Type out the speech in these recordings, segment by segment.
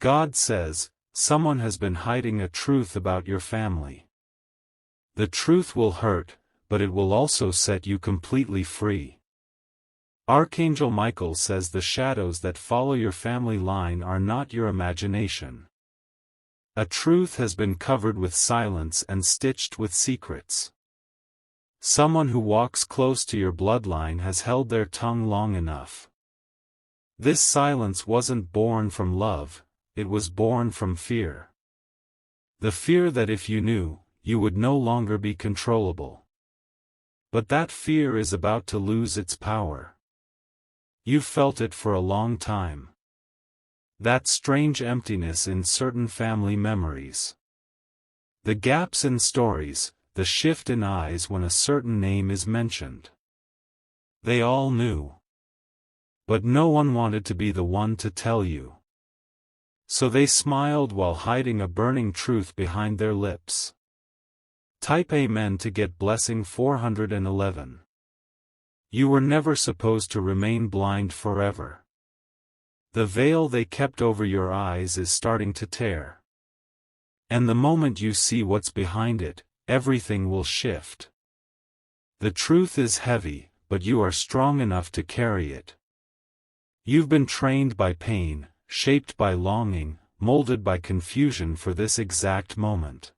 God says, someone has been hiding a truth about your family. The truth will hurt, but it will also set you completely free. Archangel Michael says the shadows that follow your family line are not your imagination. A truth has been covered with silence and stitched with secrets. Someone who walks close to your bloodline has held their tongue long enough. This silence wasn't born from love, it was born from fear. The fear that if you knew, you would no longer be controllable. But that fear is about to lose its power. You've felt it for a long time. That strange emptiness in certain family memories. The gaps in stories, the shift in eyes when a certain name is mentioned. They all knew. But no one wanted to be the one to tell you. So they smiled while hiding a burning truth behind their lips. Type Amen to get blessing 411. You were never supposed to remain blind forever. The veil they kept over your eyes is starting to tear. And the moment you see what's behind it, everything will shift. The truth is heavy, but you are strong enough to carry it. You've been trained by pain, shaped by longing, molded by confusion for this exact moment.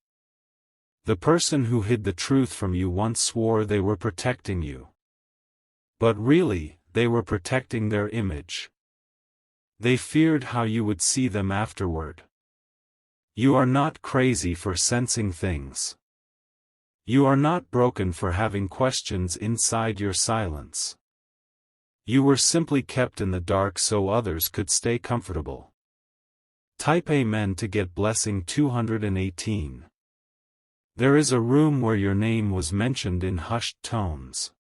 The person who hid the truth from you once swore they were protecting you. But really, they were protecting their image. They feared how you would see them afterward. You are not crazy for sensing things. You are not broken for having questions inside your silence. You were simply kept in the dark so others could stay comfortable. Type Amen to get blessing 218. There is a room where your name was mentioned in hushed tones.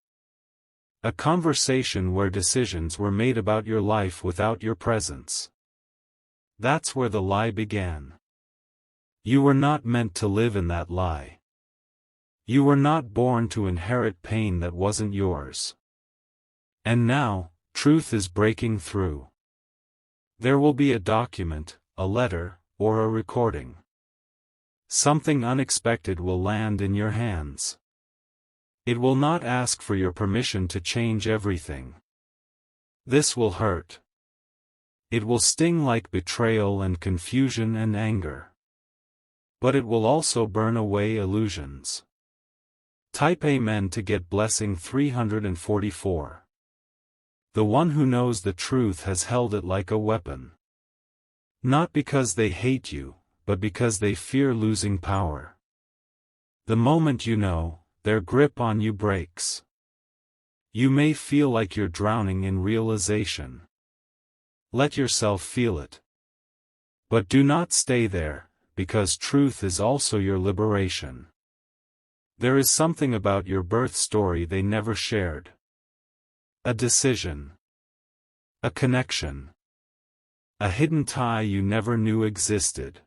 A conversation where decisions were made about your life without your presence. That's where the lie began. You were not meant to live in that lie. You were not born to inherit pain that wasn't yours. And now, truth is breaking through. There will be a document, a letter, or a recording. Something unexpected will land in your hands. It will not ask for your permission to change everything. This will hurt. It will sting like betrayal and confusion and anger. But it will also burn away illusions. Type Amen to get blessing 344. The one who knows the truth has held it like a weapon. Not because they hate you, but because they fear losing power. The moment you know, their grip on you breaks. You may feel like you're drowning in realization. Let yourself feel it. But do not stay there, because truth is also your liberation. There is something about your birth story they never shared. A decision. A connection. A hidden tie you never knew existed.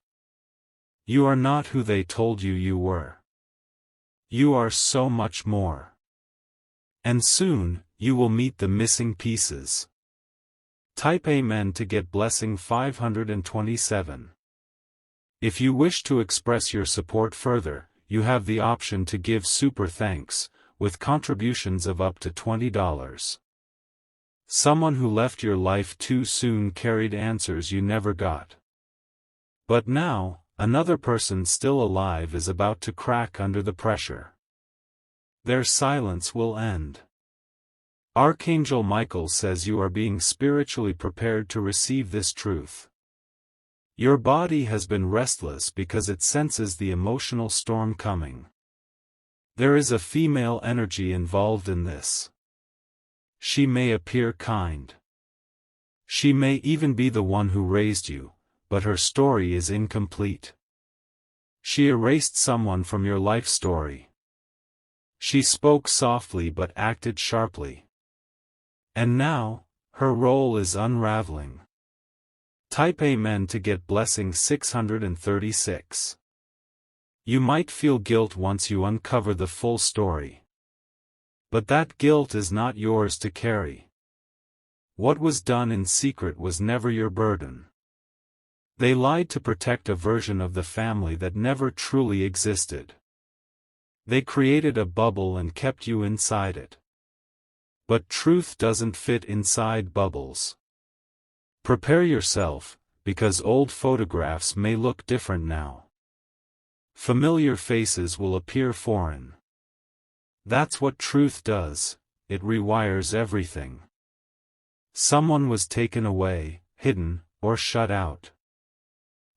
You are not who they told you you were. You are so much more. And soon, you will meet the missing pieces. Type Amen to get blessing 527. If you wish to express your support further, you have the option to give super thanks, with contributions of up to $20. Someone who left your life too soon carried answers you never got. But now, another person still alive is about to crack under the pressure. Their silence will end. Archangel Michael says you are being spiritually prepared to receive this truth. Your body has been restless because it senses the emotional storm coming. There is a female energy involved in this. She may appear kind. She may even be the one who raised you, but her story is incomplete. She erased someone from your life story. She spoke softly but acted sharply. And now, her role is unraveling. Type Amen to get blessing 636. You might feel guilt once you uncover the full story. But that guilt is not yours to carry. What was done in secret was never your burden. They lied to protect a version of the family that never truly existed. They created a bubble and kept you inside it. But truth doesn't fit inside bubbles. Prepare yourself, because old photographs may look different now. Familiar faces will appear foreign. That's what truth does, it rewires everything. Someone was taken away, hidden, or shut out.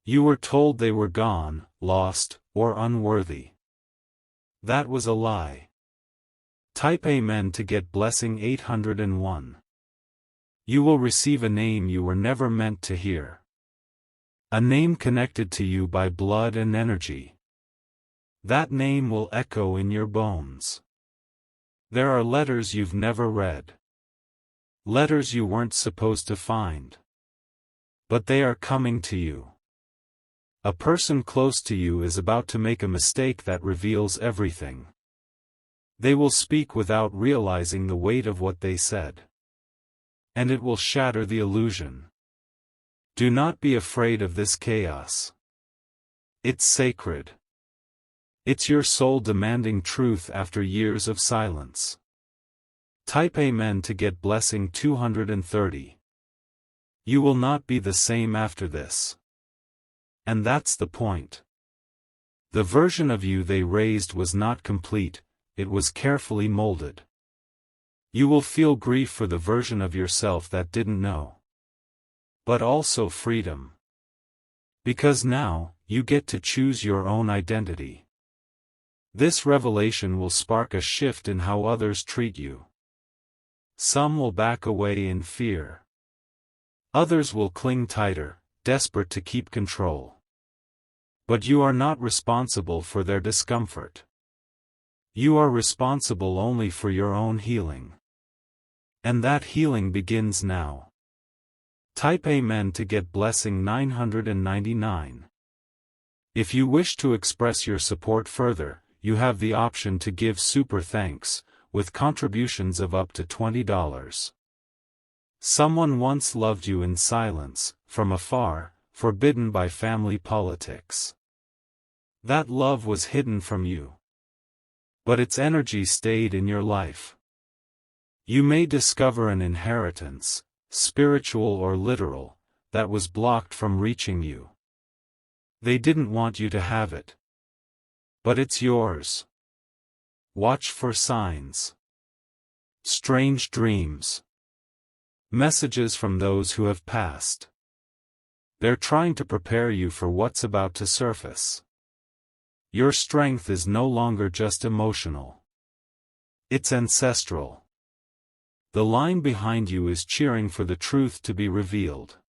You were told they were gone, lost, or unworthy. That was a lie. Type Amen to get blessing 801. You will receive a name you were never meant to hear. A name connected to you by blood and energy. That name will echo in your bones. There are letters you've never read. Letters you weren't supposed to find. But they are coming to you. A person close to you is about to make a mistake that reveals everything. They will speak without realizing the weight of what they said. And it will shatter the illusion. Do not be afraid of this chaos. It's sacred. It's your soul demanding truth after years of silence. Type Amen to get blessing 230. You will not be the same after this. And that's the point. The version of you they raised was not complete, it was carefully molded. You will feel grief for the version of yourself that didn't know. But also freedom. Because now, you get to choose your own identity. This revelation will spark a shift in how others treat you. Some will back away in fear. Others will cling tighter, desperate to keep control. But you are not responsible for their discomfort. You are responsible only for your own healing. And that healing begins now. Type Amen to get blessing 999. If you wish to express your support further, you have the option to give super thanks, with contributions of up to $20. Someone once loved you in silence, from afar, forbidden by family politics. That love was hidden from you. But its energy stayed in your life. You may discover an inheritance, spiritual or literal, that was blocked from reaching you. They didn't want you to have it. But it's yours. Watch for signs. Strange dreams. Messages from those who have passed. They're trying to prepare you for what's about to surface. Your strength is no longer just emotional. It's ancestral. The line behind you is cheering for the truth to be revealed.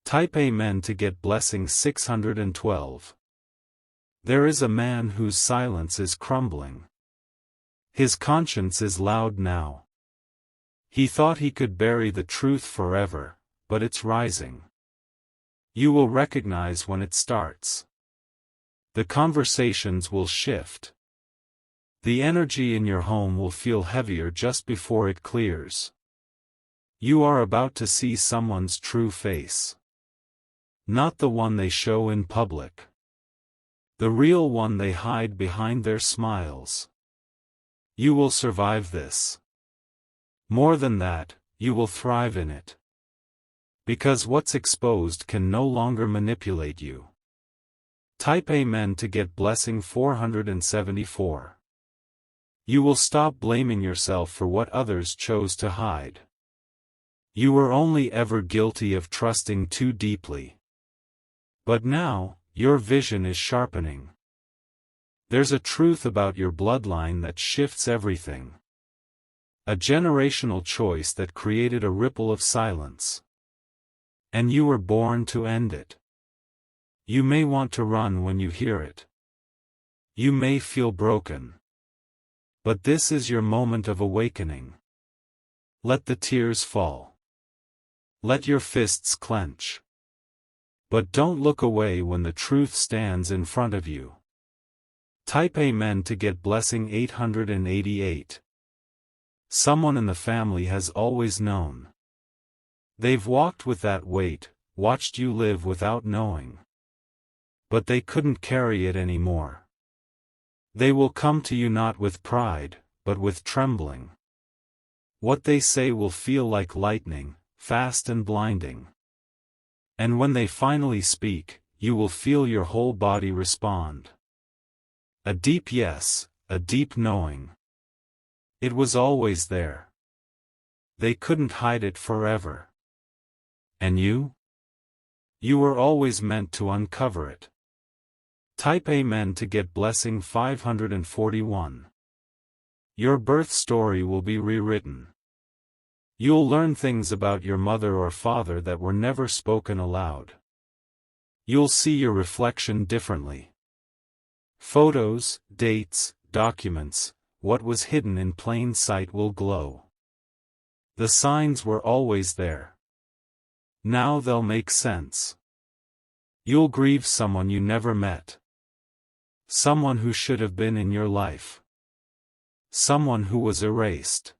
Type Amen to get blessing 612. There is a man whose silence is crumbling. His conscience is loud now. He thought he could bury the truth forever, but it's rising. You will recognize when it starts. The conversations will shift. The energy in your home will feel heavier just before it clears. You are about to see someone's true face. Not the one they show in public. The real one they hide behind their smiles. You will survive this. More than that, you will thrive in it. Because what's exposed can no longer manipulate you. Type Amen to get blessing 474. You will stop blaming yourself for what others chose to hide. You were only ever guilty of trusting too deeply. But now, your vision is sharpening. There's a truth about your bloodline that shifts everything. A generational choice that created a ripple of silence. And you were born to end it. You may want to run when you hear it. You may feel broken. But this is your moment of awakening. Let the tears fall. Let your fists clench. But don't look away when the truth stands in front of you. Type Amen to get blessing 888. Someone in the family has always known. They've walked with that weight, watched you live without knowing. But they couldn't carry it anymore. They will come to you not with pride, but with trembling. What they say will feel like lightning, fast and blinding. And when they finally speak, you will feel your whole body respond. A deep yes, a deep knowing. It was always there. They couldn't hide it forever. And you? You were always meant to uncover it. Type Amen to get blessing 541. Your birth story will be rewritten. You'll learn things about your mother or father that were never spoken aloud. You'll see your reflection differently. Photos, dates, documents, what was hidden in plain sight will glow. The signs were always there. Now they'll make sense. You'll grieve someone you never met. Someone who should have been in your life. Someone who was erased.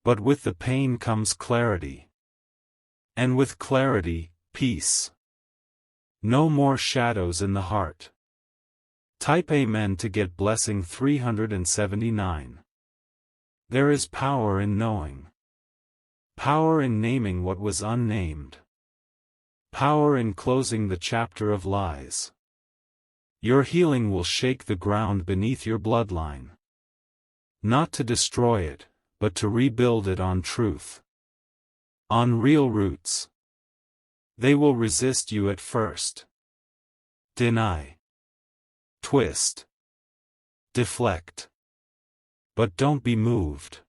But with the pain comes clarity. And with clarity, peace. No more shadows in the heart. Type Amen to get blessing 379. There is power in knowing. Power in naming what was unnamed. Power in closing the chapter of lies. Your healing will shake the ground beneath your bloodline. Not to destroy it, but to rebuild it on truth. On real roots. They will resist you at first. Deny. Twist. Deflect. But don't be moved.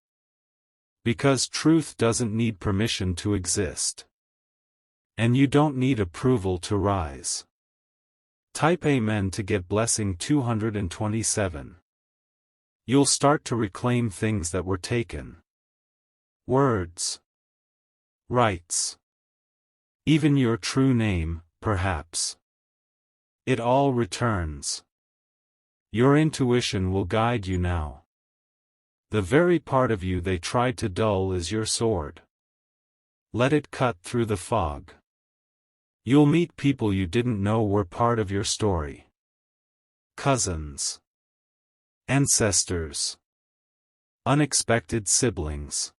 Because truth doesn't need permission to exist. And you don't need approval to rise. Type Amen to get blessing 227. You'll start to reclaim things that were taken. Words. Rights. Even your true name, perhaps. It all returns. Your intuition will guide you now. The very part of you they tried to dull is your sword. Let it cut through the fog. You'll meet people you didn't know were part of your story. Cousins. Ancestors. Unexpected siblings.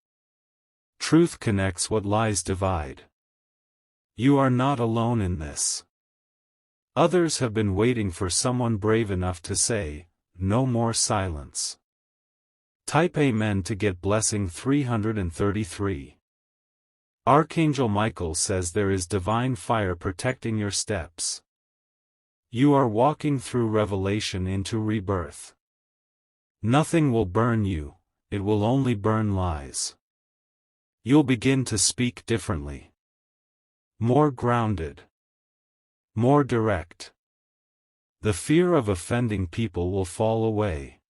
Truth connects what lies divide. You are not alone in this. Others have been waiting for someone brave enough to say, no more silence. Type Amen to get blessing 333. Archangel Michael says there is divine fire protecting your steps. You are walking through revelation into rebirth. Nothing will burn you, it will only burn lies. You'll begin to speak differently. More grounded. More direct. The fear of offending people will fall away.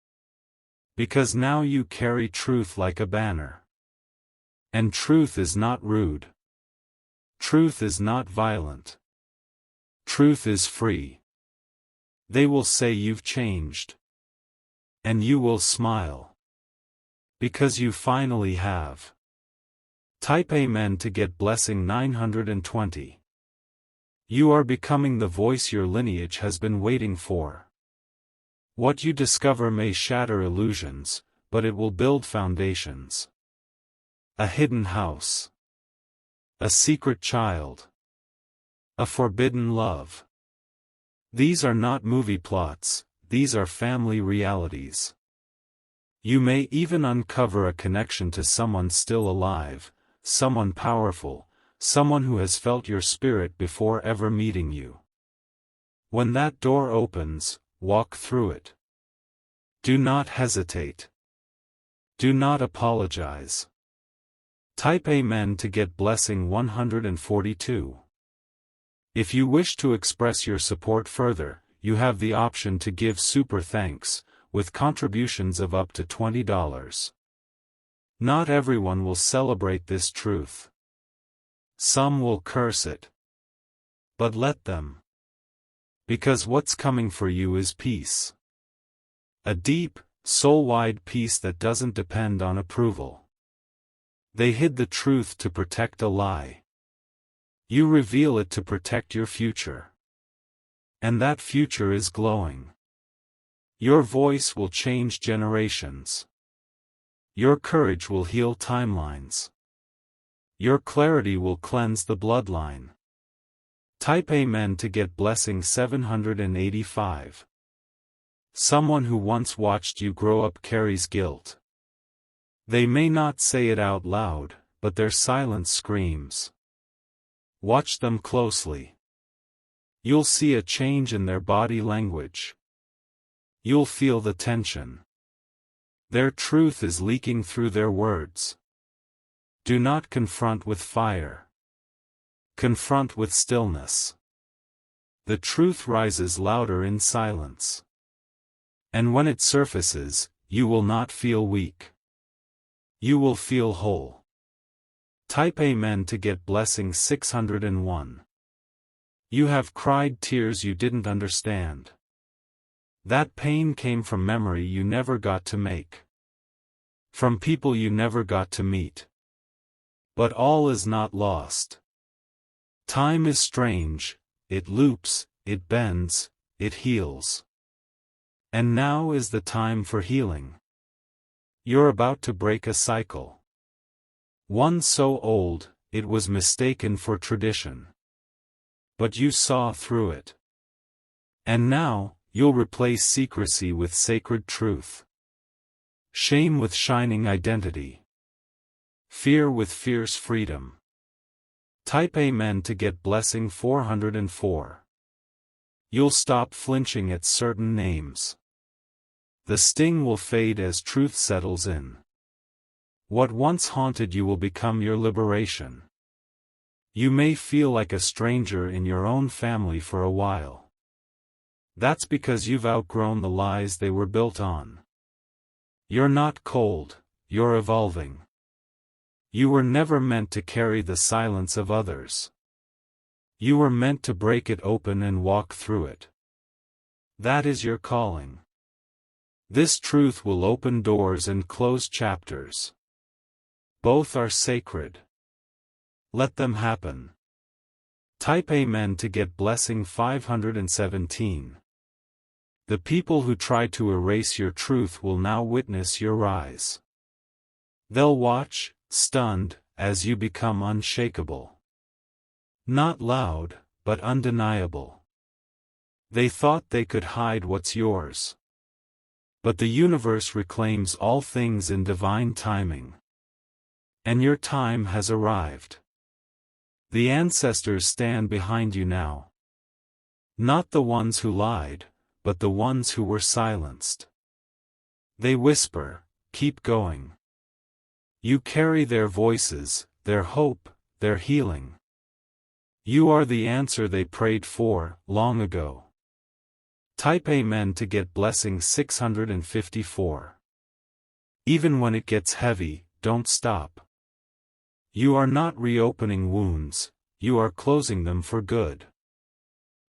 Because now you carry truth like a banner. And truth is not rude. Truth is not violent. Truth is free. They will say you've changed. And you will smile. Because you finally have. Type Amen to get blessing 920. You are becoming the voice your lineage has been waiting for. What you discover may shatter illusions, but it will build foundations. A hidden house. A secret child. A forbidden love. These are not movie plots, these are family realities. You may even uncover a connection to someone still alive, someone powerful, someone who has felt your spirit before ever meeting you. When that door opens, walk through it. Do not hesitate. Do not apologize. Type Amen to get blessing 142. If you wish to express your support further, you have the option to give super thanks, with contributions of up to $20. Not everyone will celebrate this truth. Some will curse it. But let them. Because what's coming for you is peace. A deep, soul-wide peace that doesn't depend on approval. They hid the truth to protect a lie. You reveal it to protect your future. And that future is glowing. Your voice will change generations. Your courage will heal timelines. Your clarity will cleanse the bloodline. Type Amen to get blessing 785. Someone who once watched you grow up carries guilt. They may not say it out loud, but their silence screams. Watch them closely. You'll see a change in their body language. You'll feel the tension. Their truth is leaking through their words. Do not confront with fire. Confront with stillness. The truth rises louder in silence. And when it surfaces, you will not feel weak. You will feel whole. Type Amen to get blessing 601. You have cried tears you didn't understand. That pain came from memory you never got to make. From people you never got to meet. But all is not lost. Time is strange, it loops, it bends, it heals. And now is the time for healing. You're about to break a cycle. One so old, it was mistaken for tradition. But you saw through it. And now, you'll replace secrecy with sacred truth. Shame with shining identity. Fear with fierce freedom. Type Amen to get blessing 404. You'll stop flinching at certain names. The sting will fade as truth settles in. What once haunted you will become your liberation. You may feel like a stranger in your own family for a while. That's because you've outgrown the lies they were built on. You're not cold, you're evolving. You were never meant to carry the silence of others. You were meant to break it open and walk through it. That is your calling. This truth will open doors and close chapters. Both are sacred. Let them happen. Type Amen to get blessing 517. The people who try to erase your truth will now witness your rise. They'll watch, stunned, as you become unshakable. Not loud, but undeniable. They thought they could hide what's yours. But the universe reclaims all things in divine timing. And your time has arrived. The ancestors stand behind you now. Not the ones who lied, but the ones who were silenced. They whisper, keep going. You carry their voices, their hope, their healing. You are the answer they prayed for, long ago. Type Amen to get blessing 654. Even when it gets heavy, don't stop. You are not reopening wounds, you are closing them for good.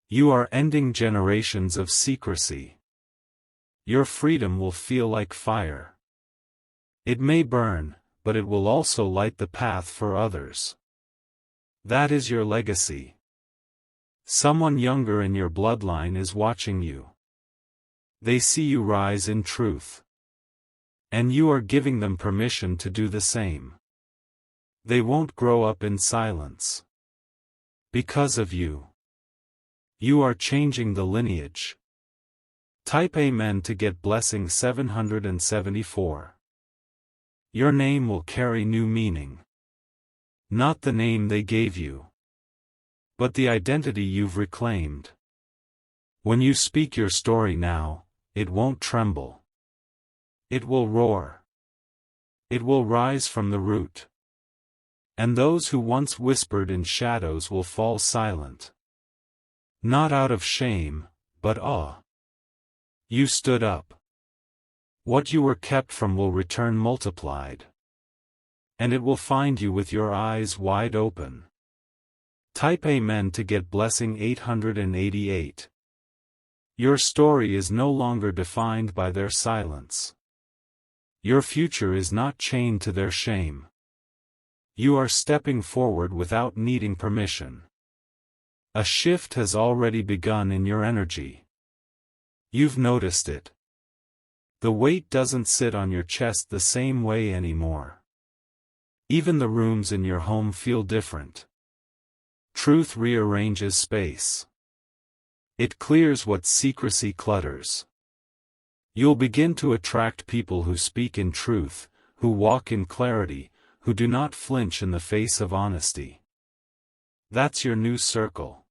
You are ending generations of secrecy. Your freedom will feel like fire. It may burn, but it will also light the path for others. That is your legacy. Someone younger in your bloodline is watching you. They see you rise in truth. And you are giving them permission to do the same. They won't grow up in silence. Because of you. You are changing the lineage. Type Amen to get blessing 774. Your name will carry new meaning. Not the name they gave you, but the identity you've reclaimed. When you speak your story now, it won't tremble. It will roar. It will rise from the root. And those who once whispered in shadows will fall silent. Not out of shame, but awe. You stood up. What you were kept from will return multiplied. And it will find you with your eyes wide open. Type Amen to get blessing 888. Your story is no longer defined by their silence. Your future is not chained to their shame. You are stepping forward without needing permission. A shift has already begun in your energy. You've noticed it. The weight doesn't sit on your chest the same way anymore. Even the rooms in your home feel different. Truth rearranges space. It clears what secrecy clutters. You'll begin to attract people who speak in truth, who walk in clarity, who do not flinch in the face of honesty. That's your new circle.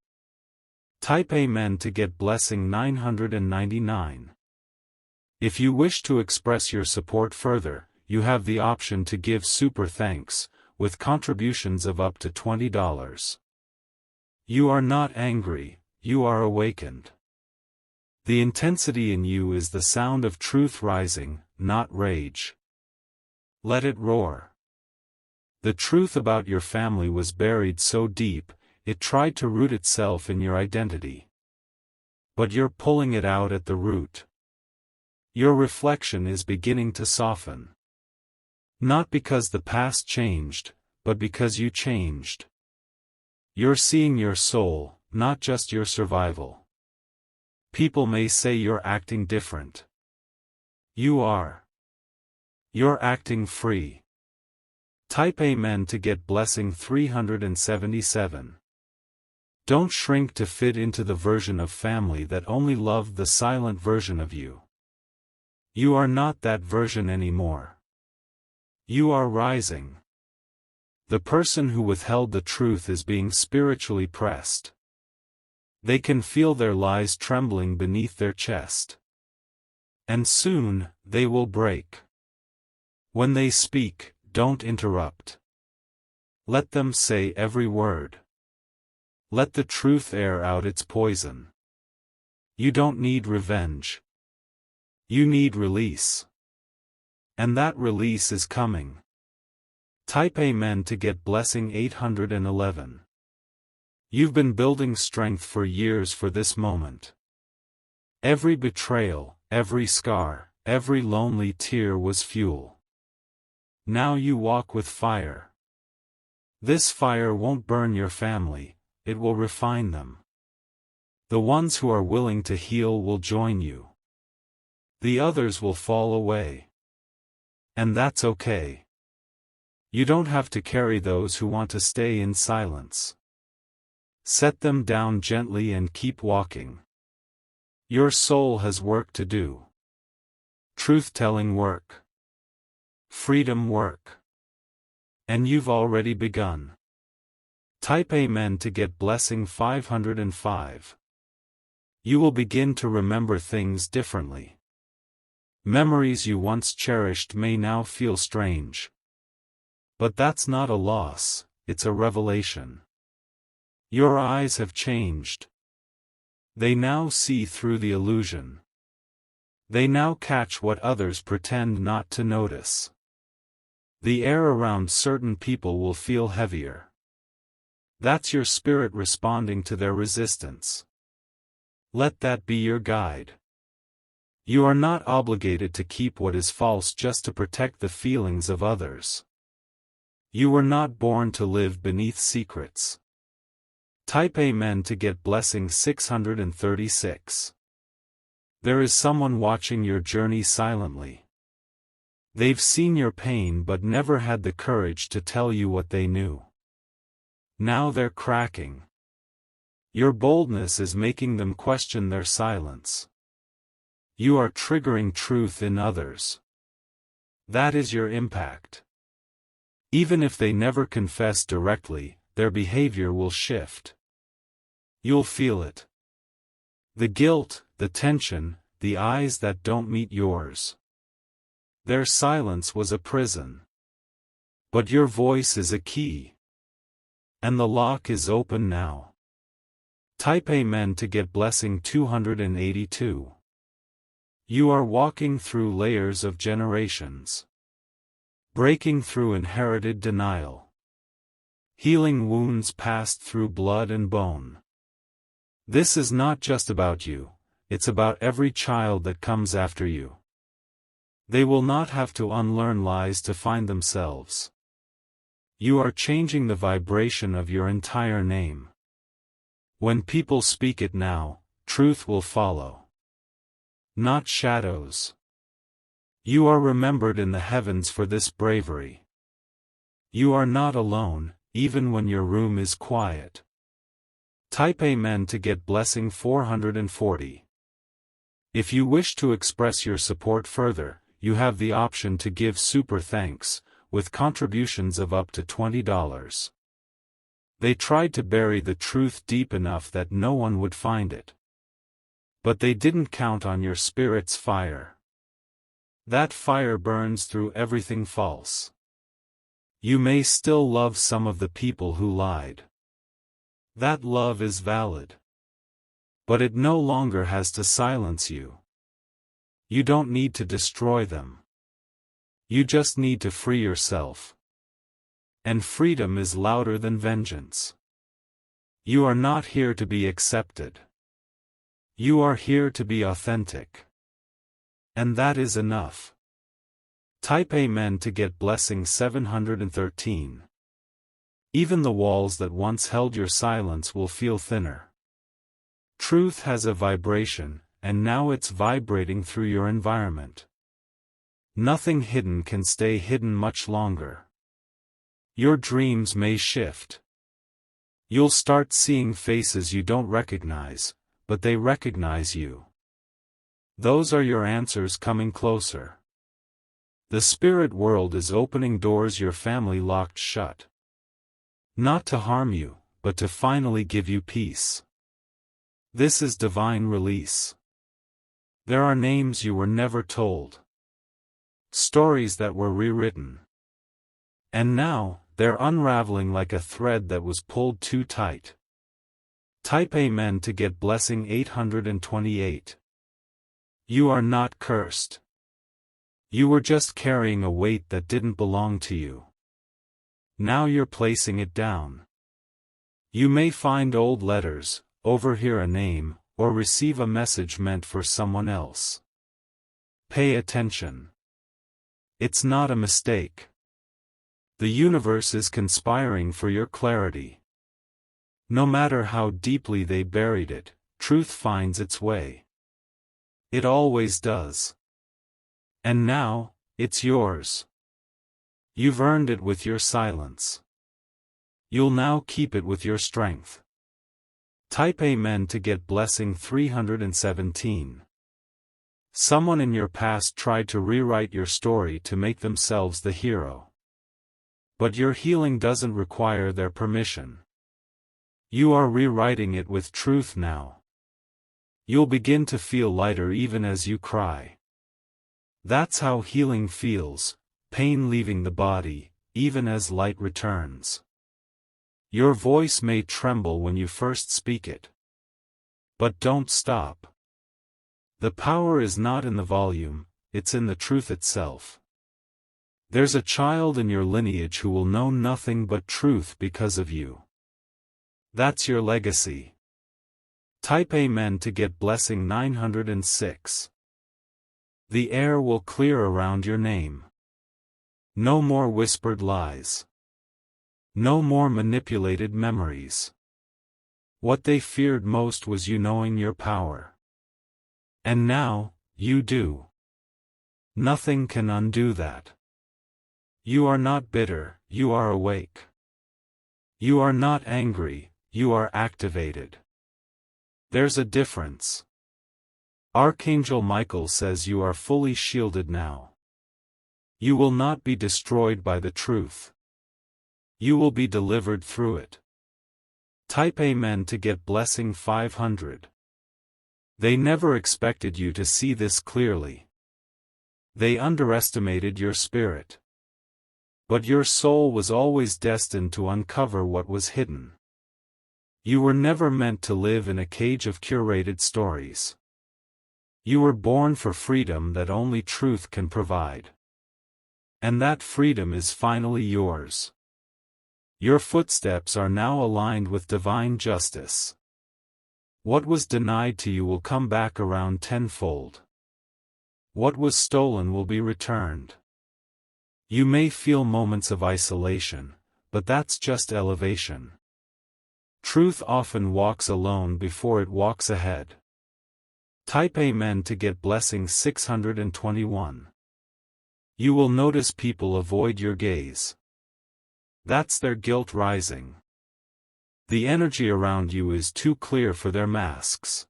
Type Amen to get blessing 999. If you wish to express your support further, you have the option to give super thanks, with contributions of up to $20. You are not angry, you are awakened. The intensity in you is the sound of truth rising, not rage. Let it roar. The truth about your family was buried so deep, it tried to root itself in your identity. But you're pulling it out at the root. Your reflection is beginning to soften. Not because the past changed, but because you changed. You're seeing your soul, not just your survival. People may say you're acting different. You are. You're acting free. Type Amen to get blessing 377. Don't shrink to fit into the version of family that only loved the silent version of you. You are not that version anymore. You are rising. The person who withheld the truth is being spiritually pressed. They can feel their lies trembling beneath their chest. And soon, they will break. When they speak, don't interrupt. Let them say every word. Let the truth air out its poison. You don't need revenge. You need release. And that release is coming. Type Amen to get blessing 811. You've been building strength for years for this moment. Every betrayal, every scar, every lonely tear was fuel. Now you walk with fire. This fire won't burn your family, it will refine them. The ones who are willing to heal will join you. The others will fall away. And that's okay. You don't have to carry those who want to stay in silence. Set them down gently and keep walking. Your soul has work to do. Truth-telling work. Freedom work. And you've already begun. Type Amen to get blessing 505. You will begin to remember things differently. Memories you once cherished may now feel strange. But that's not a loss, it's a revelation. Your eyes have changed. They now see through the illusion. They now catch what others pretend not to notice. The air around certain people will feel heavier. That's your spirit responding to their resistance. Let that be your guide. You are not obligated to keep what is false just to protect the feelings of others. You were not born to live beneath secrets. Type Amen to get blessing 636. There is someone watching your journey silently. They've seen your pain but never had the courage to tell you what they knew. Now they're cracking. Your boldness is making them question their silence. You are triggering truth in others. That is your impact. Even if they never confess directly, their behavior will shift. You'll feel it. The guilt, the tension, the eyes that don't meet yours. Their silence was a prison. But your voice is a key. And the lock is open now. Type Amen to get blessing 282. You are walking through layers of generations. Breaking through inherited denial. Healing wounds passed through blood and bone. This is not just about you, it's about every child that comes after you. They will not have to unlearn lies to find themselves. You are changing the vibration of your entire name. When people speak it now, truth will follow. Not shadows. You are remembered in the heavens for this bravery. You are not alone, even when your room is quiet. Type Amen to get blessing 440. If you wish to express your support further, you have the option to give super thanks, with contributions of up to $20. They tried to bury the truth deep enough that no one would find it. But they didn't count on your spirit's fire. That fire burns through everything false. You may still love some of the people who lied. That love is valid. But it no longer has to silence you. You don't need to destroy them. You just need to free yourself. And freedom is louder than vengeance. You are not here to be accepted. You are here to be authentic. And that is enough. Type Amen to get blessing 713. Even the walls that once held your silence will feel thinner. Truth has a vibration, and now it's vibrating through your environment. Nothing hidden can stay hidden much longer. Your dreams may shift. You'll start seeing faces you don't recognize, but they recognize you. Those are your answers coming closer. The spirit world is opening doors your family locked shut. Not to harm you, but to finally give you peace. This is divine release. There are names you were never told. Stories that were rewritten. And now, they're unraveling like a thread that was pulled too tight. Type Amen to get blessing 828. You are not cursed. You were just carrying a weight that didn't belong to you. Now you're placing it down. You may find old letters, overhear a name, or receive a message meant for someone else. Pay attention. It's not a mistake. The universe is conspiring for your clarity. No matter how deeply they buried it, truth finds its way. It always does. And now, it's yours. You've earned it with your silence. You'll now keep it with your strength. Type Amen to get blessing 317. Someone in your past tried to rewrite your story to make themselves the hero. But your healing doesn't require their permission. You are rewriting it with truth now. You'll begin to feel lighter even as you cry. That's how healing feels, pain leaving the body, even as light returns. Your voice may tremble when you first speak it. But don't stop. The power is not in the volume, it's in the truth itself. There's a child in your lineage who will know nothing but truth because of you. That's your legacy. Type Amen to get blessing 906. The air will clear around your name. No more whispered lies. No more manipulated memories. What they feared most was you knowing your power. And now, you do. Nothing can undo that. You are not bitter, you are awake. You are not angry, you are activated. There's a difference. Archangel Michael says you are fully shielded now. You will not be destroyed by the truth. You will be delivered through it. Type Amen to get blessing 500. They never expected you to see this clearly. They underestimated your spirit. But your soul was always destined to uncover what was hidden. You were never meant to live in a cage of curated stories. You were born for freedom that only truth can provide. And that freedom is finally yours. Your footsteps are now aligned with divine justice. What was denied to you will come back around tenfold. What was stolen will be returned. You may feel moments of isolation, but that's just elevation. Truth often walks alone before it walks ahead. Type Amen to get blessing 621. You will notice people avoid your gaze. That's their guilt rising. The energy around you is too clear for their masks.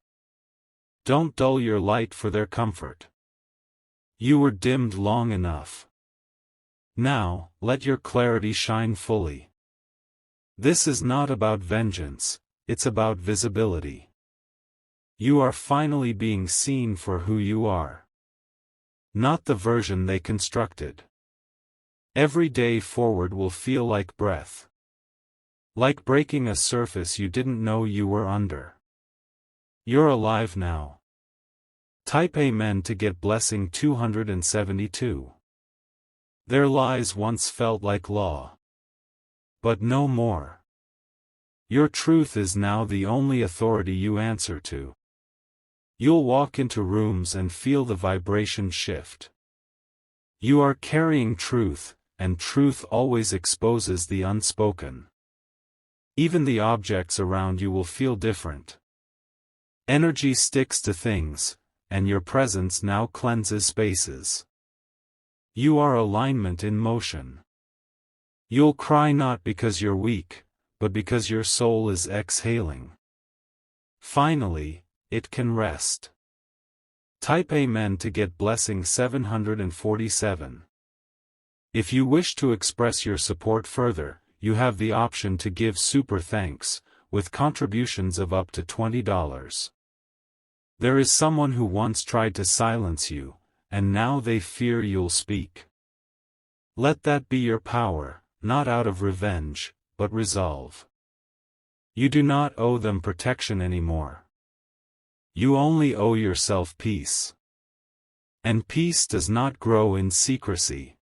Don't dull your light for their comfort. You were dimmed long enough. Now, let your clarity shine fully. This is not about vengeance, it's about visibility. You are finally being seen for who you are. Not the version they constructed. Every day forward will feel like breath. Like breaking a surface you didn't know you were under. You're alive now. Type Amen to get blessing 272. Their lies once felt like law. But no more. Your truth is now the only authority you answer to. You'll walk into rooms and feel the vibration shift. You are carrying truth, and truth always exposes the unspoken. Even the objects around you will feel different. Energy sticks to things, and your presence now cleanses spaces. You are alignment in motion. You'll cry not because you're weak, but because your soul is exhaling. Finally, it can rest. Type Amen to get blessing 747. If you wish to express your support further, you have the option to give super thanks, with contributions of up to $20. There is someone who once tried to silence you, and now they fear you'll speak. Let that be your power, not out of revenge, but resolve. You do not owe them protection anymore. You only owe yourself peace. And peace does not grow in secrecy.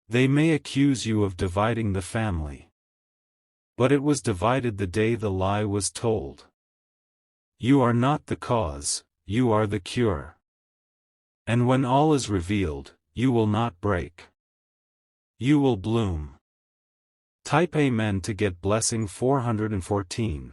They may accuse you of dividing the family. But it was divided the day the lie was told. You are not the cause, you are the cure. And when all is revealed, you will not break. You will bloom. Type Amen to get blessing 414.